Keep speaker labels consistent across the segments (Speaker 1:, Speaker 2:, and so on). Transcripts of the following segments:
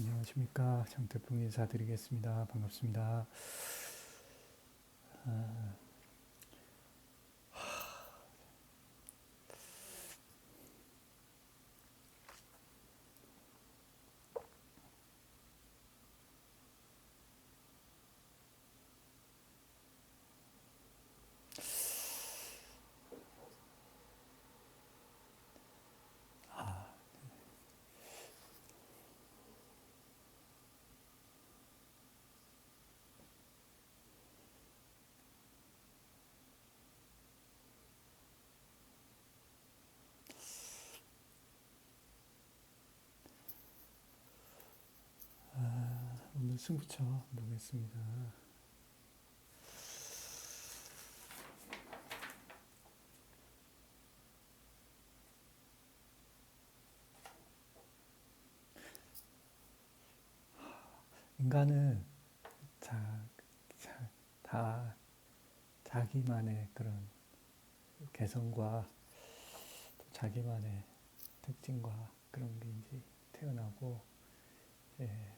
Speaker 1: 안녕하십니까. 장태풍 인사드리겠습니다. 반갑습니다. 아, 오늘 승부처 보겠습니다. 인간은 자, 다 자기만의 그런 개성과 자기만의 특징과 그런 게 이제 태어나고, 예,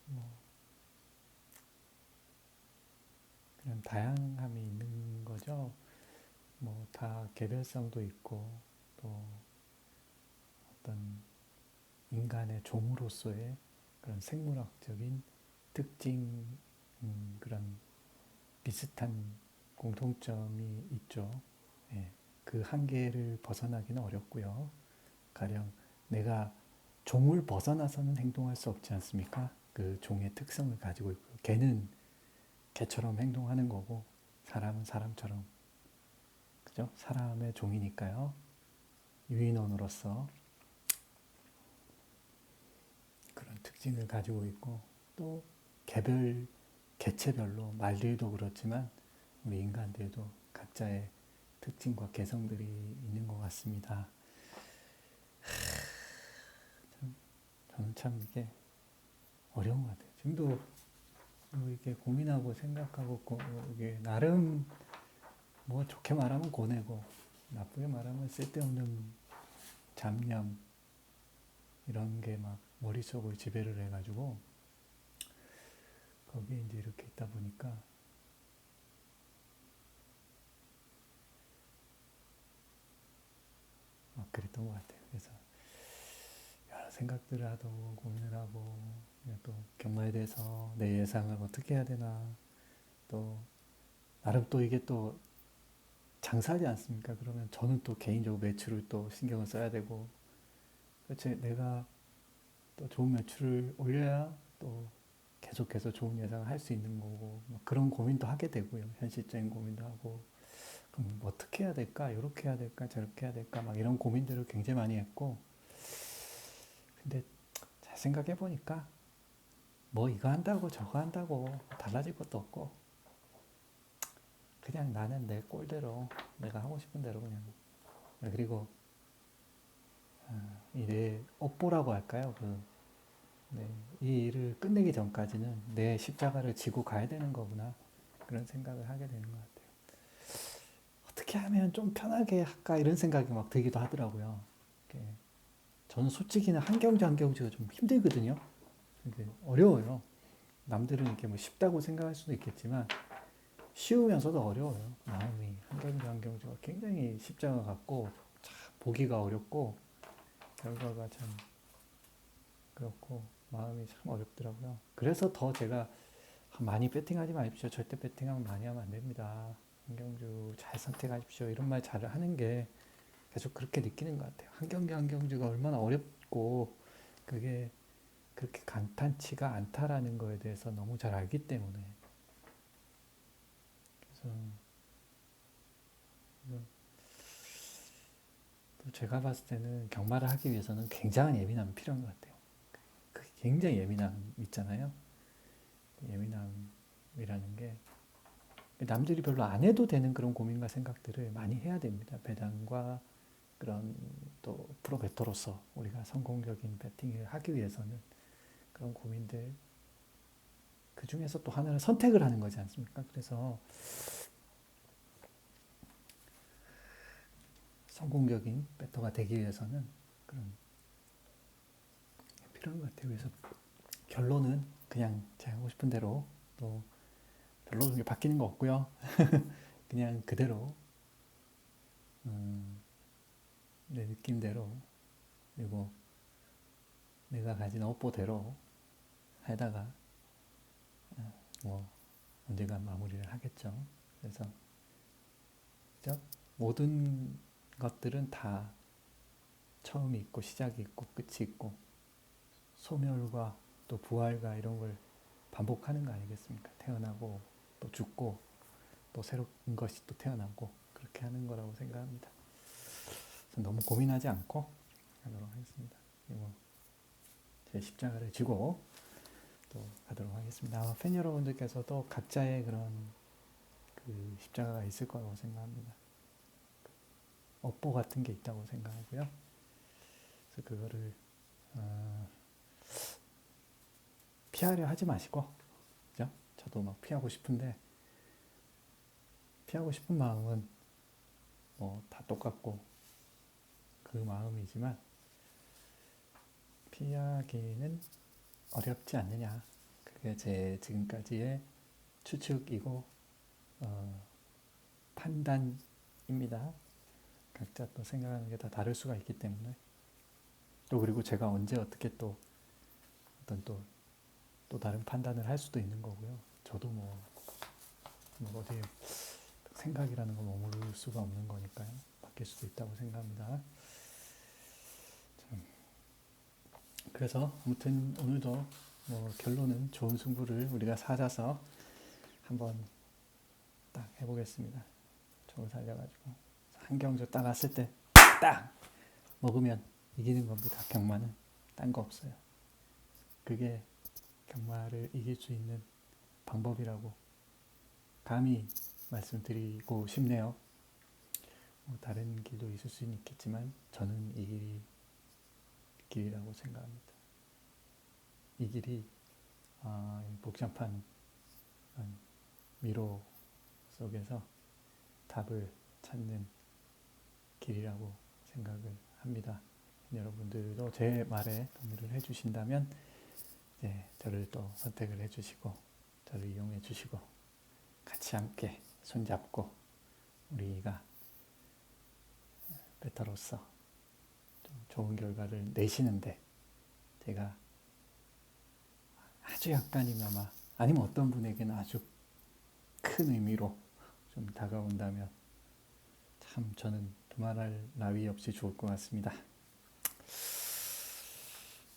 Speaker 1: 뭐 그런 다양함이 있는 거죠. 뭐 다 개별성도 있고 또 어떤 인간의 종으로서의 그런 생물학적인 특징, 그런 비슷한 공통점이 있죠. 예, 그 한계를 벗어나기는 어렵고요. 가령 내가 종을 벗어나서는 행동할 수 없지 않습니까? 그 종의 특성을 가지고 있고, 개는 개처럼 행동하는 거고, 사람은 사람처럼, 그죠? 사람의 종이니까요. 유인원으로서 그런 특징을 가지고 있고, 또 개별, 개체별로 말들도 그렇지만 우리 인간들도 각자의 특징과 개성들이 있는 것 같습니다. 저는 참 이게 어려운 것 같아요. 지금도 이렇게 고민하고 생각하고 이게 나름 뭐 좋게 말하면 고뇌고 나쁘게 말하면 쓸데없는 잡념 이런 게 막 머릿속을 지배를 해가지고 거기에 이제 이렇게 있다 보니까 막 그랬던 것 같아요. 그래서 여러 생각들을 하고 고민을 하고 또 경마에 대해서 내 예상을 어떻게 해야 되나, 또 나름 또 이게 또 장사하지 않습니까? 그러면 저는 또 개인적으로 매출을 또 신경을 써야 되고, 그렇지, 내가 또 좋은 매출을 올려야 또 계속해서 좋은 예상을 할 수 있는 거고, 그런 고민도 하게 되고요. 현실적인 고민도 하고, 그럼 뭐 어떻게 해야 될까? 이렇게 해야 될까? 저렇게 해야 될까? 막 이런 고민들을 굉장히 많이 했고, 근데 잘 생각해 보니까 뭐 이거 한다고 저거 한다고 달라질 것도 없고, 그냥 나는 내 꼴대로 내가 하고 싶은 대로 그냥, 그리고 이내 업보라고 할까요? 네, 이 일을 끝내기 전까지는 내 십자가를 지고 가야 되는 거구나, 그런 생각을 하게 되는 것 같아요. 어떻게 하면 좀 편하게 할까 이런 생각이 막 들기도 하더라고요. 저는 솔직히는 한 경주 한 경주가 좀 힘들거든요. 이게 어려워요. 남들은 이렇게 뭐 쉽다고 생각할 수도 있겠지만 쉬우면서도 어려워요. 마음이 한 경주 한 경주가 굉장히 십자가 같고 참 보기가 어렵고 결과가 참 그렇고 마음이 참 어렵더라고요. 그래서 더 제가 많이 배팅하지 마십시오. 절대 배팅하면 많이 하면 안 됩니다. 한 경주 잘 선택하십시오. 이런 말 잘 하는 게 계속 그렇게 느끼는 것 같아요. 한 경주 한 경주가 얼마나 어렵고 그게 그렇게 간단치가 않다라는 거에 대해서 너무 잘 알기 때문에. 그래서 또 제가 봤을 때는 경마를 하기 위해서는 굉장한 예민함이 필요한 것 같아요. 굉장히 예민함 있잖아요. 예민함이라는 게 남들이 별로 안 해도 되는 그런 고민과 생각들을 많이 해야 됩니다. 배당과 그런 또 프로베터로서 우리가 성공적인 배팅을 하기 위해서는 그런 고민들, 그 중에서 또 하나를 선택을 하는 거지 않습니까? 그래서 성공적인 배터가 되기 위해서는 그런 필요한 것 같아요. 그래서 결론은 그냥 제가 하고 싶은 대로, 또 별로 그게 바뀌는 거 없고요. 그냥 그대로 내 느낌대로, 그리고 내가 가진 업보대로 하다가 뭐 언젠가 마무리를 하겠죠. 그래서 그죠? 모든 것들은 다 처음이 있고 시작이 있고 끝이 있고, 소멸과 또 부활과 이런 걸 반복하는 거 아니겠습니까? 태어나고 또 죽고 또 새로운 것이 또 태어나고, 그렇게 하는 거라고 생각합니다. 그래서 너무 고민하지 않고 하도록 하겠습니다. 그리고 제 십자가를 지고 또 가도록 하겠습니다. 아마 팬 여러분들께서도 각자의 그런 그 십자가가 있을 거라고 생각합니다. 업보 같은 게 있다고 생각하고요. 그래서 그거를 피하려 하지 마시고, 그죠? 저도 막 피하고 싶은데, 피하고 싶은 마음은 뭐 다 똑같고 그 마음이지만 피하기는 어렵지 않느냐. 그게 제 지금까지의 추측이고 판단입니다. 각자 또 생각하는 게 다 다를 수가 있기 때문에, 또 그리고 제가 언제 어떻게 또 어떤 또 다른 판단을 할 수도 있는 거고요. 저도 뭐 어디 생각이라는 거 머무를 수가 없는 거니까요. 바뀔 수도 있다고 생각합니다. 그래서 아무튼 오늘도 뭐 결론은 좋은 승부를 우리가 찾아서 한번 딱 해보겠습니다. 저걸 살려가지고 한 경주 딱 왔을 때 딱 먹으면 이기는 겁니다. 경마는 딴 거 없어요. 그게 경마를 이길 수 있는 방법이라고 감히 말씀드리고 싶네요. 뭐 다른 길도 있을 수는 있겠지만 저는 이 길이라고 생각합니다. 이 길이 복잡한 미로 속에서 답을 찾는 길이라고 생각을 합니다. 여러분들도 제 말에 동의를 해주신다면 저를 또 선택을 해주시고 저를 이용해 주시고 같이 함께 손잡고 우리가 베터로서 좀 좋은 결과를 내시는데, 제가 아주 약간이나마 아니면 어떤 분에게는 아주 큰 의미로 좀 다가온다면 참 저는 두말할 나위 없이 좋을 것 같습니다.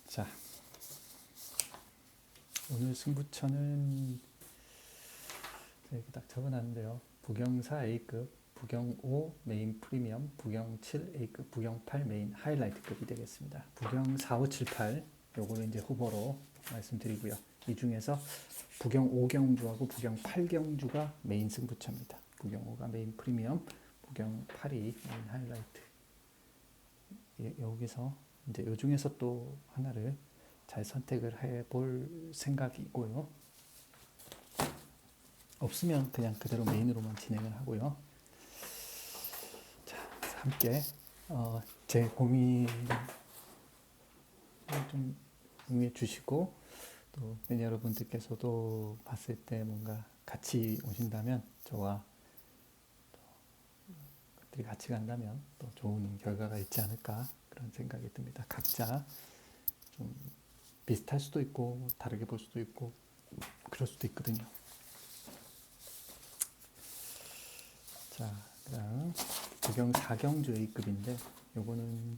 Speaker 1: 자, 오늘 승부처는 이렇게 딱 적어놨는데요. 부경 4 A급, 부경 5 메인 프리미엄, 부경 7 A급, 부경 8 메인 하이라이트급이 되겠습니다. 부경 4, 5, 7, 8 요거를 이제 후보로 말씀드리고요. 이 중에서 부경 5경주하고 부경 8경주가 메인 승부처입니다. 부경 5가 메인 프리미엄, 부경 8이 메인 하이라이트. 여기서 이제 요 중에서 또 하나를 잘 선택을 해볼 생각이고요. 없으면 그냥 그대로 메인으로만 진행을 하고요. 자, 함께 제 고민을 좀 응해 주시고, 또 팬 여러분들께서도 봤을 때 뭔가 같이 오신다면, 저와 것들이 같이 간다면 또 좋은 결과가 있지 않을까, 그런 생각이 듭니다. 각자 좀 비슷할 수도 있고 다르게 볼 수도 있고 그럴 수도 있거든요. 자, 그다음 부경 4경주 A급인데 요거는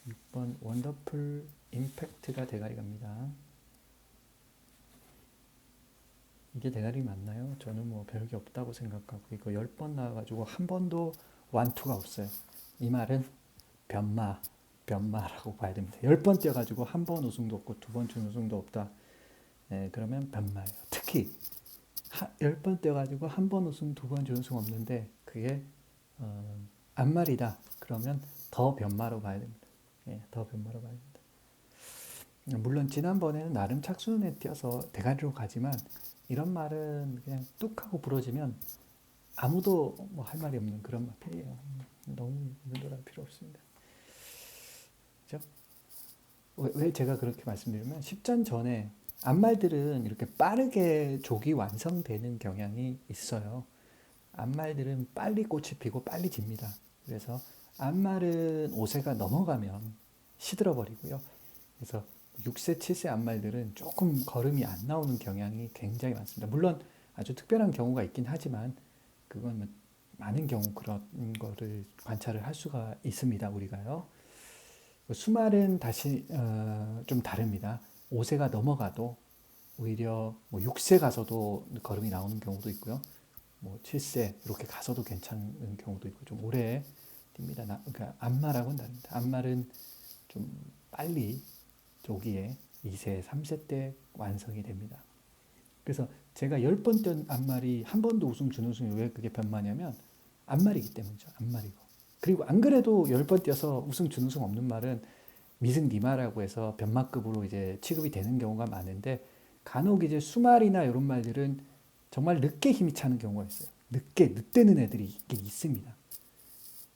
Speaker 1: 6번 원더풀 임팩트가 대가리 갑니다. 이게 대가리 맞나요? 저는 뭐 별게 없다고 생각하고, 이거 10번 나와가지고 한 번도 완투가 없어요. 이 말은 변마라고 봐야 됩니다. 10번 뛰어가지고 한 번 우승도 없고 두 번 준우승도 없다. 그러면 변마예요. 특히 10번 뛰어가지고 한 번 우승, 두 번 준우승 없는데 그게 안말이다. 그러면 더 변마로 봐야 됩니다. 더 변마로 봐야 됩니다. 물론 지난번에는 나름 착순에 뛰어서 대가리로 가지만, 이런 말은 그냥 뚝 하고 부러지면 아무도 뭐 할 말이 없는 그런 말이에요. 너무 눈돌아 필요 없습니다. 그죠? 왜 제가 그렇게 말씀드리면 10전 전에 암말들은 이렇게 빠르게 족이 완성되는 경향이 있어요. 암말들은 빨리 꽃이 피고 빨리 집니다. 그래서 암말은 5세가 넘어가면 시들어 버리고요. 그래서 6세, 7세 암말들은 조금 걸음이 안 나오는 경향이 굉장히 많습니다. 물론 아주 특별한 경우가 있긴 하지만 그건 뭐 많은 경우 그런 거를 관찰을 할 수가 있습니다. 우리가요. 수말은 다시 좀 다릅니다. 5세가 넘어가도 오히려 뭐 6세 가서도 걸음이 나오는 경우도 있고요. 뭐 7세 이렇게 가서도 괜찮은 경우도 있고 좀 오래 뜁니다. 그러니까 암말하고는 다릅니다. 암말은 좀 빨리 조기에 2세, 3세 때 완성이 됩니다. 그래서 제가 10번 뛴 암말이 한 번도 우승, 준우승이 왜 그게 변마냐면 암말이기 때문이죠. 암말이고. 그리고 안 그래도 10번 뛰어서 우승, 준우승 없는 말은 미승 니마라고 해서 변마급으로 이제 취급이 되는 경우가 많은데 간혹 이제 수말이나 이런 말들은 정말 늦게 힘이 차는 경우가 있어요. 늦되는 애들이 있긴 있습니다.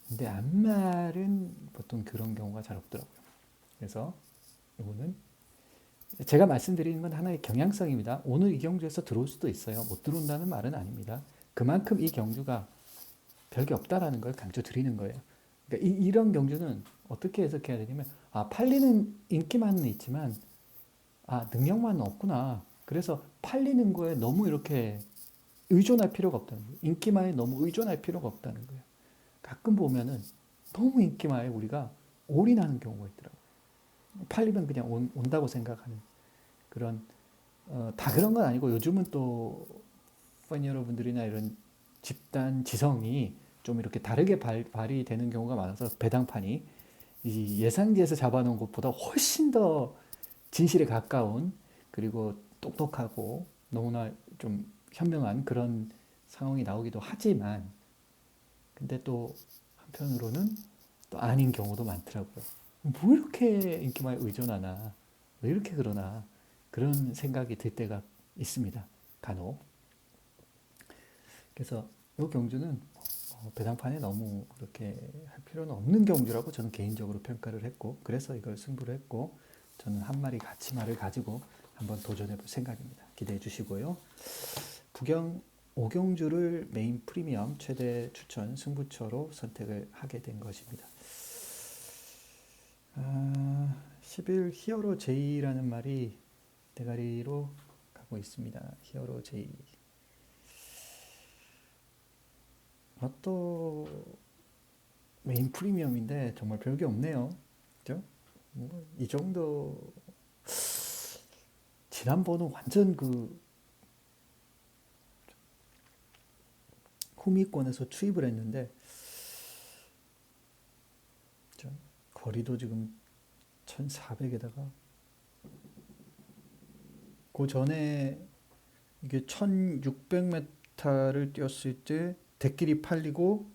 Speaker 1: 근데 암말은 보통 그런 경우가 잘 없더라고요. 그래서 이거는 제가 말씀드리는 건 하나의 경향성입니다. 오늘 이 경주에서 들어올 수도 있어요. 못 들어온다는 말은 아닙니다. 그만큼 이 경주가 별게 없다라는 걸 강조 드리는 거예요. 그러니까 이런 경주는 어떻게 해석해야 되냐면 팔리는 인기만은 있지만 능력만은 없구나. 그래서 팔리는 거에 너무 이렇게 의존할 필요가 없다는 거예요. 인기만에 너무 의존할 필요가 없다는 거예요. 가끔 보면은 너무 인기만에 우리가 올인하는 경우가 있더라고요. 팔리면 그냥 온다고 생각하는 그런 다 그런 건 아니고 요즘은 또 팬 여러분들이나 이런 집단 지성이 좀 이렇게 다르게 발휘되는 경우가 많아서 배당판이 이 예상지에서 잡아놓은 것보다 훨씬 더 진실에 가까운 그리고 똑똑하고 너무나 좀 현명한 그런 상황이 나오기도 하지만 근데 또 한편으로는 또 아닌 경우도 많더라고요. 뭐 이렇게 인기만에 의존하나 왜 이렇게 그러나 그런 생각이 들 때가 있습니다. 간혹. 그래서 이 경주는 배당판에 너무 그렇게 할 필요는 없는 경주라고 저는 개인적으로 평가를 했고 그래서 이걸 승부를 했고 저는 한 마리 가치마를 가지고 한번 도전해 볼 생각입니다. 기대해 주시고요. 부경 5경주를 메인 프리미엄 최대 추천 승부처로 선택을 하게 된 것입니다. 11 히어로 J라는 말이 대가리로 가고 있습니다. 히어로 J. 또 메인 프리미엄인데 정말 별게 없네요. 그죠? 이 정도 지난번은 완전 그 후미권에서 추입을 했는데 거리도 지금 1400에다가 그 전에 이게 1600m를 뛰었을 때 대길이 팔리고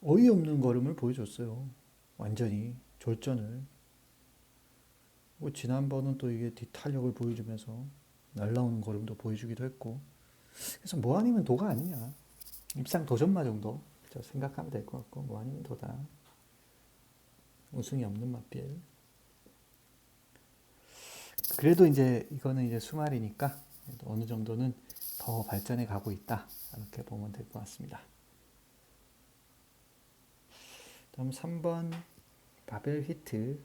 Speaker 1: 어이없는 걸음을 보여줬어요. 완전히 졸전을. 지난번은 또 이게 뒷탄력을 보여주면서 날라오는 걸음도 보여주기도 했고 그래서 뭐 아니면 도가 아니냐 입상 도전마 정도 생각하면 될 것 같고 뭐 아니면 도다 우승이 없는 맛빌 그래도 이제 이거는 이제 수말이니까 어느 정도는 더 발전해 가고 있다 이렇게 보면 될 것 같습니다. 다음 3번 바벨 히트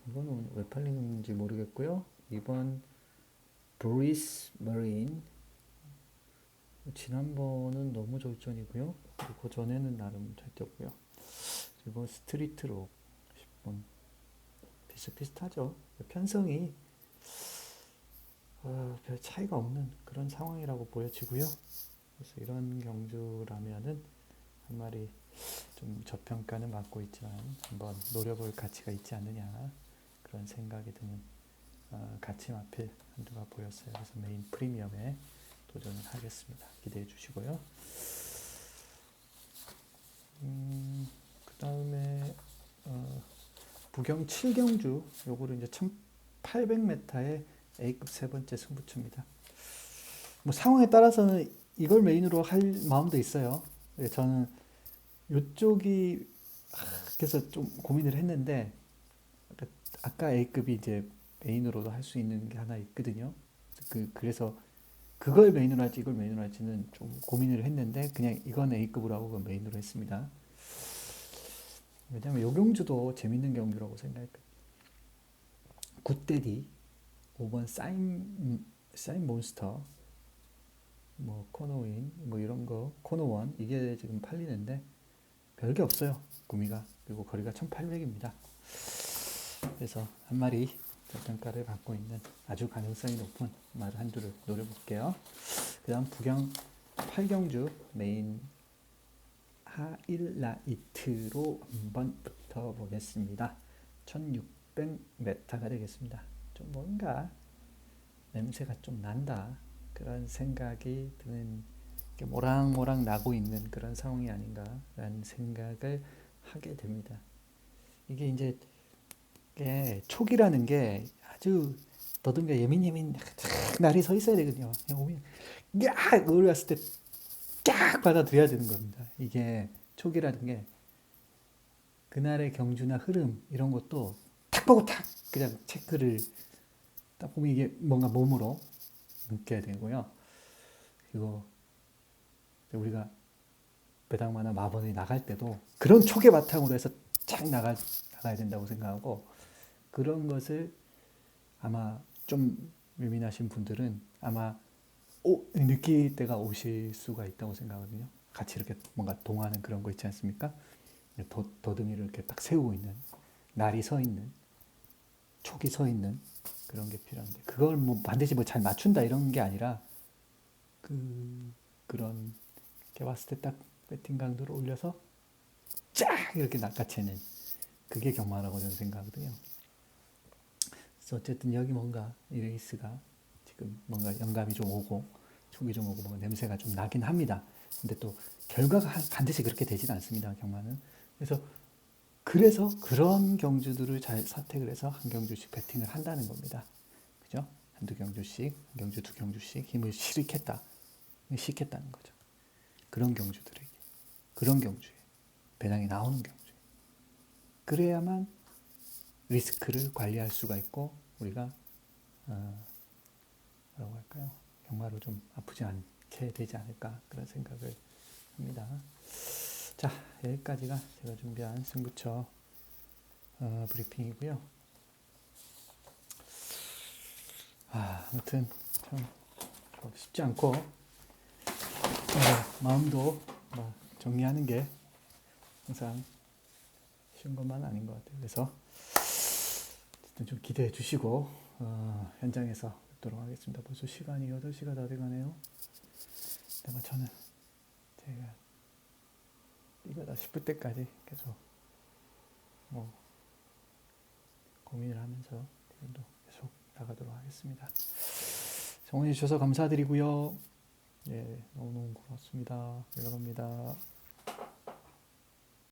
Speaker 1: 이거는 왜 팔리는지 모르겠고요. 2번 브리스 머린 지난번은 너무 졸전이고요. 그 전에는 나름 잘 뛰었고요. 그리고 스트리트로 10번 비슷비슷하죠. 편성이 별 차이가 없는 그런 상황이라고 보여지고요. 그래서 이런 경주라면은 한 마리 좀 저평가는 받고 있지만 한번 노려볼 가치가 있지 않느냐 그런 생각이 드는 가치 마필 한두가 보였어요. 그래서 메인 프리미엄에 도전을 하겠습니다. 기대해 주시고요. 그 다음에 부경 7경주 요거를 이제 1800m의 A급 세 번째 승부처입니다. 뭐 상황에 따라서는 이걸 메인으로 할 마음도 있어요. 저는 이쪽이 그래서 좀 고민을 했는데 아까 A급이 이제 메인으로도 할 수 있는 게 하나 있거든요. 그래서 그걸 메인으로 할지 이걸 메인으로 할지는 좀 고민을 했는데 그냥 이건 A급으로 하고 그건 메인으로 했습니다. 왜냐면 요 경주도 재밌는 경주라고 생각했거든요. 굿데디 5번 사인 몬스터 뭐 코너윈 뭐 이런 거 코너원 이게 지금 팔리는데 별게 없어요. 구미가. 그리고 거리가 1800입니다. 그래서 한 마리 저평가를 받고 있는 아주 가능성이 높은 말 한 주를 노려볼게요. 그 다음 부경 8경주 메인 하일라이트로 한번 붙어보겠습니다. 1600m가 되겠습니다. 좀 뭔가 냄새가 좀 난다. 그런 생각이 드는, 모락모락 나고 있는 그런 상황이 아닌가라는 생각을 하게 됩니다. 이게 이제 촉이라는 게 아주 더듬겨 예민 날이 서 있어야 되거든요. 그냥 오면 야! 올라왔을 때 쫙 받아들여야 되는 겁니다. 이게 촉이라는 게 그날의 경주나 흐름 이런 것도 탁 보고 탁 그냥 체크를 딱 보면 이게 뭔가 몸으로 느껴야 되고요. 그리고 우리가 배당마나 마번이 나갈 때도 그런 촉의 바탕으로 해서 착 나가야 된다고 생각하고 그런 것을 아마 좀 예민하신 분들은 아마 느낄 때가 오실 수가 있다고 생각하거든요. 같이 이렇게 뭔가 동하는 그런 거 있지 않습니까? 더듬이를 이렇게 딱 세우고 있는, 날이 서 있는, 촉이 서 있는 그런 게 필요한데 그걸 뭐 반드시 뭐 잘 맞춘다 이런 게 아니라 그런 이렇게 왔을 때 딱 배팅 강도를 올려서 쫙 이렇게 낚아채는 그게 경마라고 저는 생각하거든요. 그래서 어쨌든 여기 뭔가 이 레이스가 지금 뭔가 영감이 좀 오고 촉이 좀 오고 뭔가 냄새가 좀 나긴 합니다. 근데 또 결과가 반드시 그렇게 되지는 않습니다. 경마는. 그래서 그런 경주들을 잘 선택을 해서 한 경주씩 배팅을 한다는 겁니다. 그죠? 한두 경주씩, 한 경주 두 경주씩 힘을 실겠다는 거죠. 그런 경주들에게, 그런 경주에 배당이 나오는 경주에. 그래야만 리스크를 관리할 수가 있고 우리가 뭐라고 할까요? 경마로 좀 아프지 않게 되지 않을까 그런 생각을 합니다. 자, 여기까지가 제가 준비한 승부처 브리핑이고요. 아무튼 참 쉽지 않고 마음도 정리하는 게 항상 쉬운 것만 아닌 것 같아요. 그래서 좀 기대해 주시고 현장에서 뵙도록 하겠습니다. 벌써 시간이 8시가 다 돼가네요. 근데 저는 제가 이거다 싶을 때까지 계속 고민을 하면서 계속 나가도록 하겠습니다. 성원해 주셔서 감사드리고요. 예, 너무너무 고맙습니다. 연락합니다.